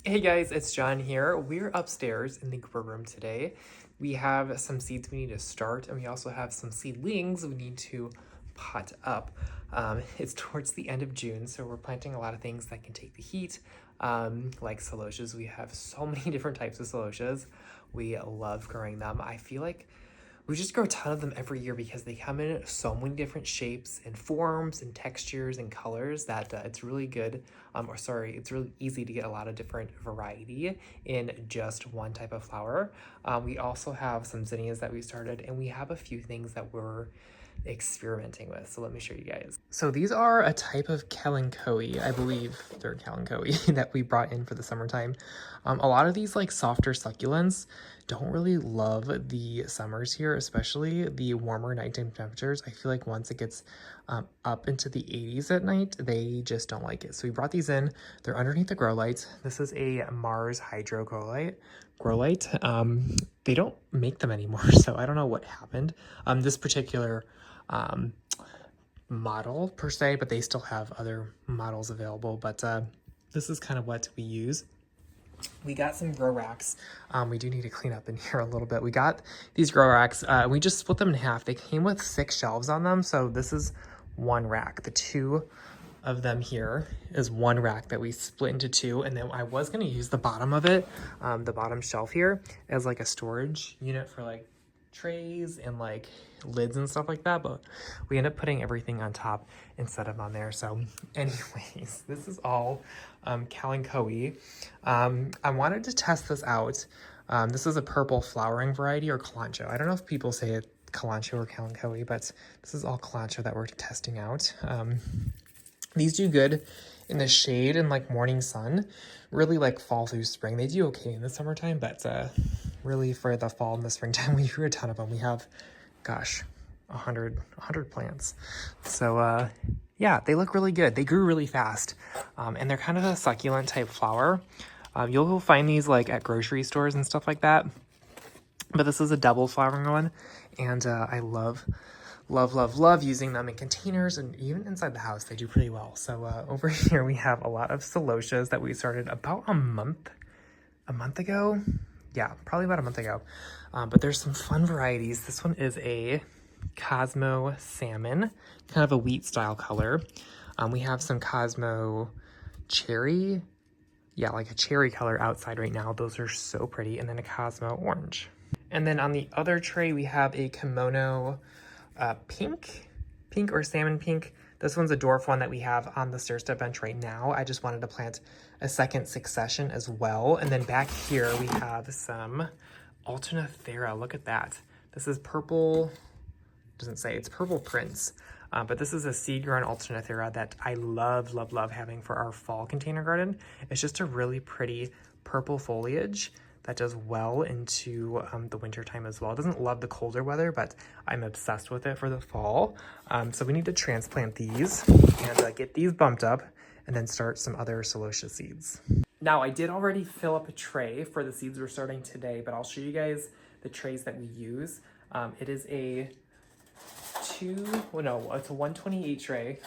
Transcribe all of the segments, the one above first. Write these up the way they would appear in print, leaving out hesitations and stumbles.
Hey guys, it's John here. We're upstairs in the grow room today. We have some seeds we need to start, and we also have some seedlings we need to pot up. It's towards the end of June, so we're planting a lot of things that can take the heat, like celosias. We have so many different types of celosias. We love growing them. I feel like we just grow a ton of them every year because they come in so many different shapes and forms and textures and colors that it's really good, it's really easy to get a lot of different variety in just one type of flower. We also have some zinnias that we started, and we have a few things that we're experimenting with. So let me show you guys. So these are a type of kalanchoe, I believe they're kalanchoe that we brought in for the summertime. A lot of these like softer succulents don't really love the summers here, especially the warmer nighttime temperatures. I feel like once it gets up into the 80s at night, they just don't like it. So we brought these in. They're underneath the grow lights. This is a Mars Hydro grow light. They don't make them anymore, so I don't know what happened. This particular model per se, but they still have other models available. But this is kind of what we use. We got some grow racks. We do need to clean up in here a little bit. We got these grow racks. We just split them in half. They came with 6 shelves on them, so this is one rack. The 2 of them here is one rack that we split into 2, and then I was going to use the bottom of it, the bottom shelf here, as like a storage unit for like trays and like lids and stuff like that, but we end up putting everything on top instead of on there. So anyways, this is all kalanchoe. I wanted to test this out. This is a purple flowering variety, or kalanchoe. I don't know if people say it kalanchoe or kalanchoe, but this is all kalanchoe that we're testing out. These do good in the shade and like morning sun, really like fall through spring. They do okay in the summertime, but really for the fall and the springtime, we grew a ton of them. We have, gosh, 100 plants. So yeah, they look really good. They grew really fast, and they're kind of a succulent type flower. You'll find these like at grocery stores and stuff like that, but this is a double flowering one, and I love using them in containers, and even inside the house they do pretty well. So over here we have a lot of celosias that we started about a month ago. Yeah, probably about a month ago. But there's some fun varieties. This one is a Cosmo Salmon, kind of a wheat style color. We have some Cosmo Cherry. Yeah, like a cherry color outside right now. Those are so pretty. And then a Cosmo Orange. And then on the other tray, we have a Kimono pink or salmon pink. This one's a dwarf one that we have on the stair step bench right now. I just wanted to plant a second succession as well. And then back here we have some Alternathera. Look at that. This is purple, doesn't say, it's Purple Prince. But this is a seed grown Alternathera that I love having for our fall container garden. It's just a really pretty purple foliage that does well into the winter time as well. It doesn't love the colder weather, but I'm obsessed with it for the fall. So we need to transplant these and get these bumped up, and then start some other celosia seeds. Now, I did already fill up a tray for the seeds we're starting today, but I'll show you guys the trays that we use. It is a it's a 128 tray.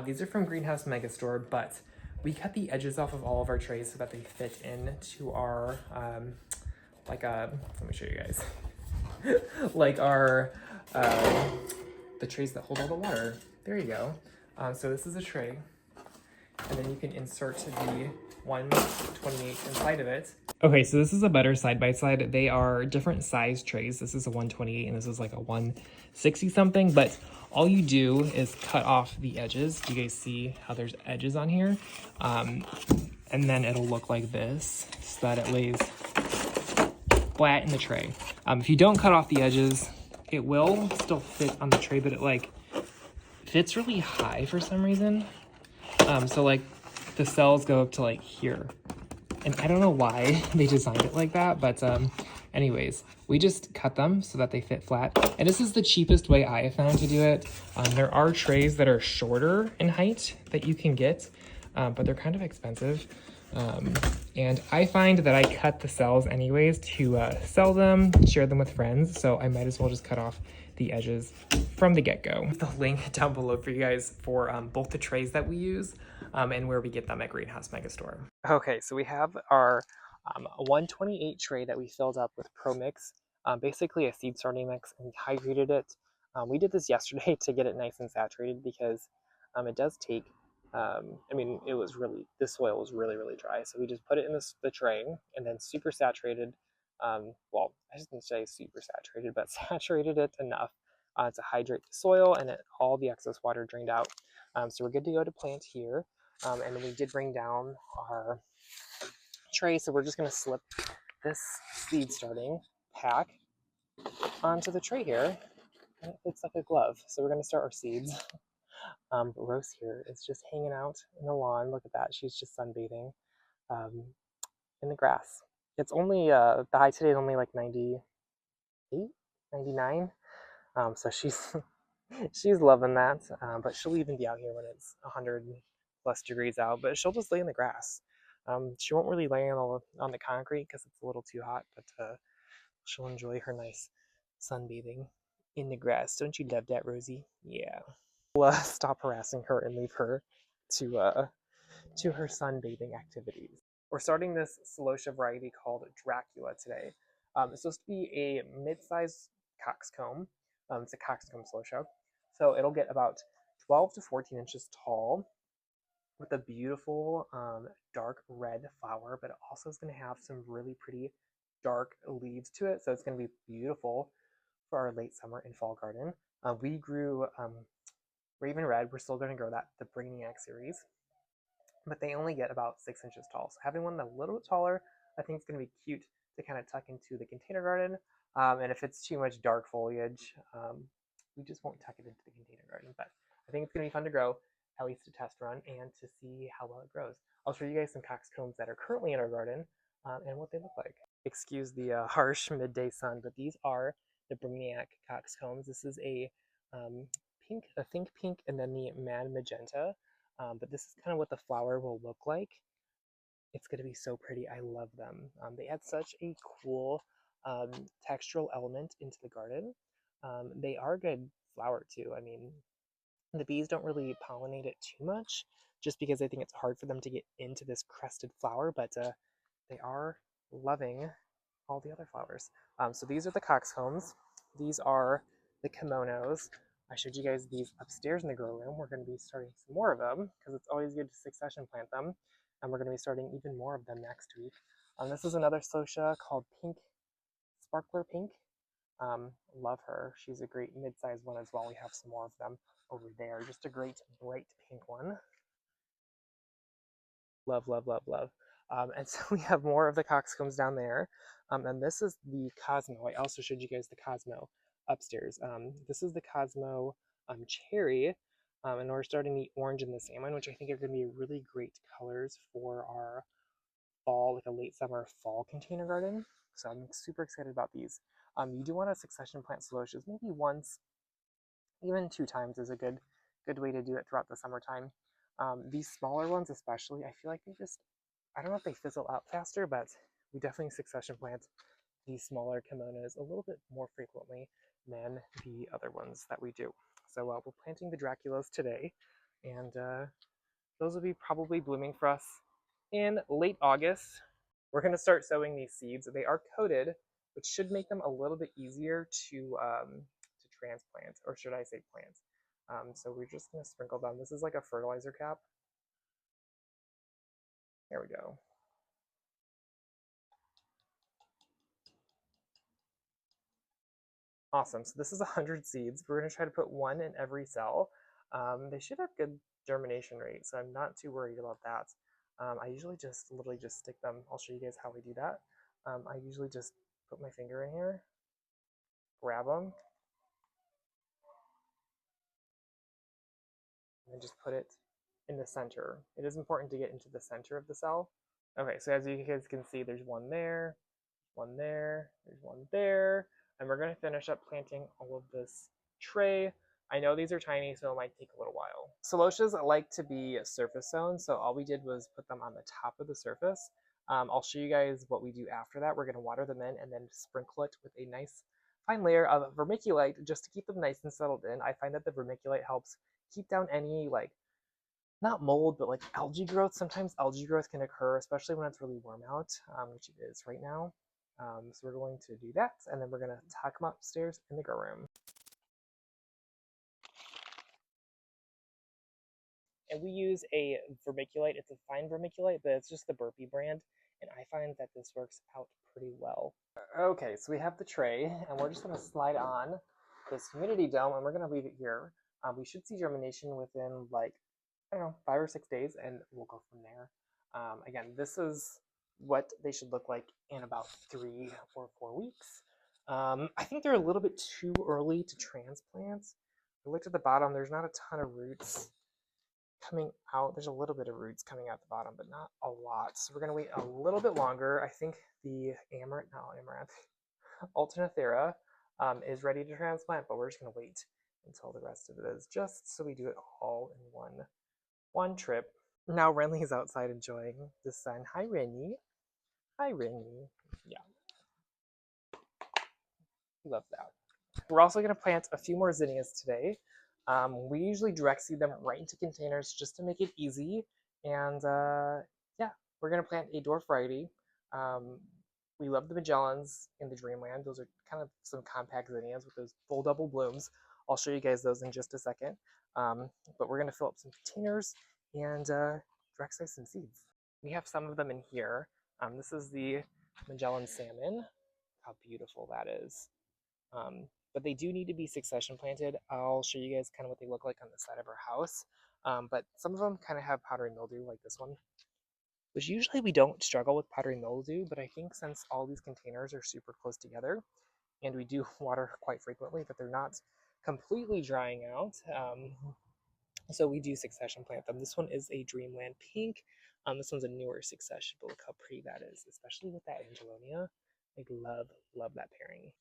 These are from Greenhouse Megastore, but we cut the edges off of all of our trays so that they fit into our, let me show you guys, like our, the trays that hold all the water. There you go. So this is a tray, and then you can insert the 128 inside of it. Okay, so this is a better side-by-side. They are different size trays. This is a 128 and this is like a 160 something, but all you do is cut off the edges. Do you guys see how there's edges on here? And then it'll look like this so that it lays flat in the tray. If you don't cut off the edges, it will still fit on the tray, but it like fits really high for some reason. So like the cells go up to like here. And I don't know why they designed it like that, but anyways, we just cut them so that they fit flat. And this is the cheapest way I have found to do it. There are trays that are shorter in height that you can get, but they're kind of expensive. And I find that I cut the cells anyways to sell them, share them with friends. So I might as well just cut off the edges from the get-go. The link down below for you guys for both the trays that we use and where we get them at Greenhouse Megastore. Okay, so we have our 128 tray that we filled up with Pro Mix, basically a seed starting mix, and we hydrated it. We did this yesterday to get it nice and saturated because it does take, I mean, the soil was really, really dry. So we just put it in the tray and then super saturated. Well, I shouldn't say super saturated, but saturated it enough to hydrate the soil, and all the excess water drained out. So we're good to go to plant here. And we did bring down our tray, so we're just going to slip this seed starting pack onto the tray here, and it fits like a glove. So we're going to start our seeds. Rose here is just hanging out in the lawn. Look at that. She's just sunbathing in the grass. It's only, the high today is only like 98, 99. So she's she's loving that. But she'll even be out here when it's 100 plus degrees out. But she'll just lay in the grass. She won't really lay on the concrete because it's a little too hot. But she'll enjoy her nice sunbathing in the grass. Don't you love that, Rosie? Yeah. We'll stop harassing her and leave her to her sunbathing activities. We're starting this Celosia variety called Dracula today. It's supposed to be a mid-sized coxcomb. It's a coxcomb Celosia. So it'll get about 12 to 14 inches tall with a beautiful dark red flower, but it also is going to have some really pretty dark leaves to it. So it's going to be beautiful for our late summer and fall garden. We grew Raven Red. We're still going to grow that, the Brainiac series, but they only get about 6 inches tall. So having one a little bit taller, I think it's going to be cute to kind of tuck into the container garden. And if it's too much dark foliage, we just won't tuck it into the container garden. But I think it's going to be fun to grow, at least a test run, and to see how well it grows. I'll show you guys some coxcombs that are currently in our garden and what they look like. Excuse the harsh midday sun, but these are the Brainiac coxcombs. This is a pink, I think pink, and then the mad magenta. But this is kind of what the flower will look like. It's going to be so pretty. I love them. They add such a cool textural element into the garden. They are a good flower too. I mean, the bees don't really pollinate it too much just because I think it's hard for them to get into this crested flower, but they are loving all the other flowers. So these are the coxcombs. These are the kimonos. I showed you guys these upstairs in the grow room. We're going to be starting some more of them because it's always good to succession plant them. And we're going to be starting even more of them next week. This is another Celosia called Pink, Sparkler Pink. Love her. She's a great mid-sized one as well. We have some more of them over there. Just a great bright pink one. Love, love, love, love. And so we have more of the coxcombs down there. And this is the Cosmo. I also showed you guys the Cosmo upstairs. This is the Cosmo Cherry. And we're starting the orange and the salmon, which I think are going to be really great colors for our fall, like a late summer fall container garden. So I'm super excited about these. You do want to succession plant Celosias maybe once, even 2 times is a good way to do it throughout the summertime. These smaller ones especially, I feel like they just, I don't know if they fizzle out faster, but we definitely succession plant these smaller kimonos a little bit more frequently than the other ones that we do. So we're planting the Draculas today, and those will be probably blooming for us in late August. We're going to start sowing these seeds. They are coated, which should make them a little bit easier to transplant, or should I say plant. So we're just going to sprinkle them. This is like a fertilizer cap. There we go. Awesome. So this is 100 seeds. We're going to try to put 1 in every cell. They should have good germination rate, so I'm not too worried about that. I usually just literally just stick them. I'll show you guys how we do that. I usually just put my finger in here, grab them, and then just put it in the center. It is important to get into the center of the cell. Okay, so as you guys can see, there's 1 there, 1 there, there's 1 there, and we're going to finish up planting all of this tray. I know these are tiny, so it might take a little while. Celosias like to be surface sown, so all we did was put them on the top of the surface. I'll show you guys what we do after that. We're going to water them in and then sprinkle it with a nice fine layer of vermiculite just to keep them nice and settled in. I find that the vermiculite helps keep down any like not mold, but like algae growth. Sometimes algae growth can occur, especially when it's really warm out, which it is right now. So we're going to do that, and then we're going to tuck them upstairs in the grow room. And we use a vermiculite. It's a fine vermiculite, but it's just the Burpee brand, and I find that this works out pretty well. Okay, so we have the tray, and we're just going to slide on this humidity dome, and we're going to leave it here. We should see germination within like, I don't know, 5 or 6 days, and we'll go from there. Again, this is what they should look like in about 3 or 4 weeks. I think they're a little bit too early to transplant. I looked at the bottom, there's not a ton of roots coming out. There's a little bit of roots coming out the bottom, but not a lot. So we're going to wait a little bit longer. I think the Alternathera is ready to transplant, but we're just going to wait until the rest of it is, just so we do it all in one trip. Now Renly is outside enjoying the sun. Hi, Renly. Hi, Renly. Yeah. Love that. We're also going to plant a few more zinnias today. We usually direct seed them right into containers just to make it easy. And yeah, we're going to plant a dwarf variety. We love the Magellans in the Dreamland. Those are kind of some compact zinnias with those full double blooms. I'll show you guys those in just a second. But we're going to fill up some containers and direct size some seeds. We have some of them in here. This is the Magellan salmon. How beautiful that is. But they do need to be succession planted. I'll show you guys kind of what they look like on the side of our house. But some of them kind of have powdery mildew like this one, which usually we don't struggle with powdery mildew, but I think since all these containers are super close together and we do water quite frequently, that they're not completely drying out. So we do succession plant them. This one is a Dreamland pink. This one's a newer succession, but look how pretty that is, especially with that Angelonia. I love that pairing.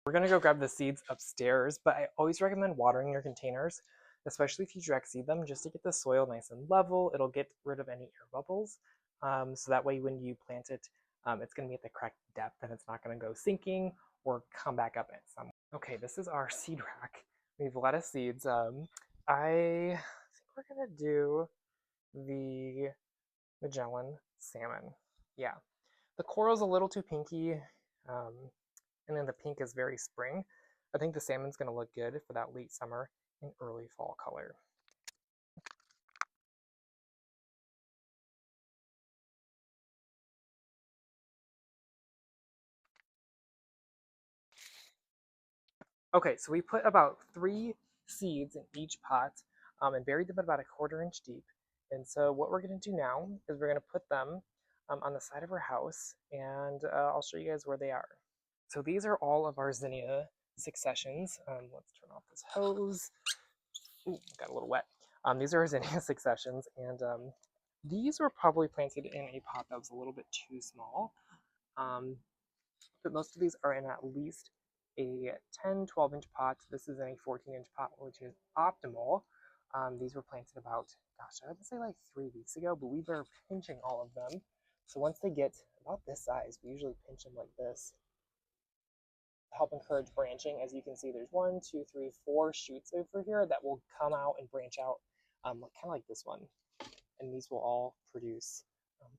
We're gonna go grab the seeds upstairs, but I always recommend watering your containers, especially if you direct seed them, just to get the soil nice and level. It'll get rid of any air bubbles. So that way when you plant it, it's gonna be at the correct depth and it's not gonna go sinking or come back up at some. Okay, this is our seed rack. We have a lot of seeds. I think we're gonna do the Magellan salmon. Yeah, the coral's a little too pinky. And then the pink is very spring. I think the salmon's going to look good for that late summer and early fall color. Okay, so we put about 3 seeds in each pot and buried them at about 1/4 inch deep. And so what we're going to do now is we're going to put them on the side of our house, and I'll show you guys where they are. So these are all of our zinnia successions. Let's turn off this hose. Ooh, got a little wet. These are our zinnia successions, and these were probably planted in a pot that was a little bit too small. But most of these are in at least a 10-12 inch pot. This is in a 14-inch pot, which is optimal. These were planted about, gosh, I would say like 3 weeks ago, but we were pinching all of them. So once they get about this size, we usually pinch them like this to help encourage branching. As you can see, there's 1, 2, 3, 4 shoots over here that will come out and branch out, kind of like this one. And these will all produce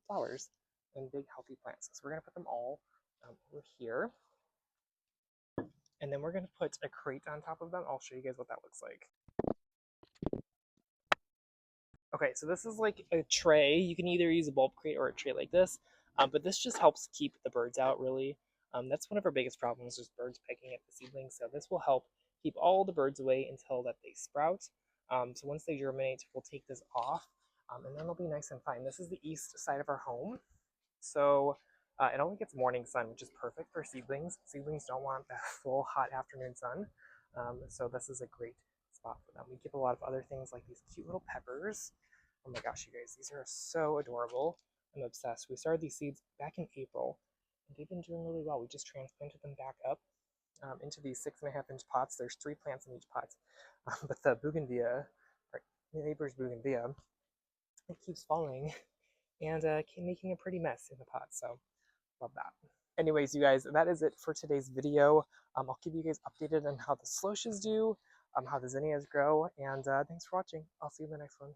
flowers and big healthy plants. So we're going to put them all over here. And then we're going to put a crate on top of them. I'll show you guys what that looks like. Okay, so this is like a tray. You can either use a bulb crate or a tray like this, but this just helps keep the birds out, really. That's one of our biggest problems, is birds pecking at the seedlings. So this will help keep all the birds away until that they sprout. So once they germinate, we'll take this off, and then it'll be nice and fine. This is the east side of our home. So it only gets morning sun, which is perfect for seedlings. Seedlings don't want that full hot afternoon sun. So this is a great spot for them. We keep a lot of other things like these cute little peppers. Oh my gosh, you guys, these are so adorable. I'm obsessed. We started these seeds back in April, and they've been doing really well. We just transplanted them back up. into these 6.5-inch pots. There's 3 plants in each pot, but the bougainvillea, or neighbor's bougainvillea, it keeps falling and making a pretty mess in the pot. So love that. Anyways, you guys, that is it for today's video. I'll keep you guys updated on how the Celosias do, how the Zinnias grow, and thanks for watching. I'll see you in the next one.